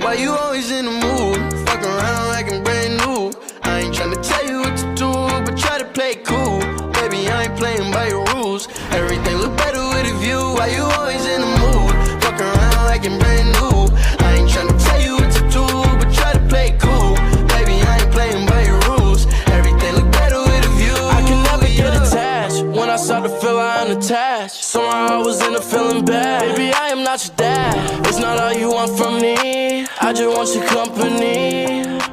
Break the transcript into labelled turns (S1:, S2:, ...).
S1: Why you always in the mood? Fuck around like I'm brand new. I ain't tryna tell you what to do, but try to play it cool. Baby, I ain't playing by your rules. Everything look better with a view. Why you always in the mood? Fuck around like I'm brand new. I ain't tryna tell you what to do, but try to play it cool. Baby, I ain't playing by your rules. Everything look better with a view.
S2: I can never get attached. When I start to feel I am attached, somehow I was in a feeling bad. Baby, I am not your dad. It's not all you want from me. I just want your company.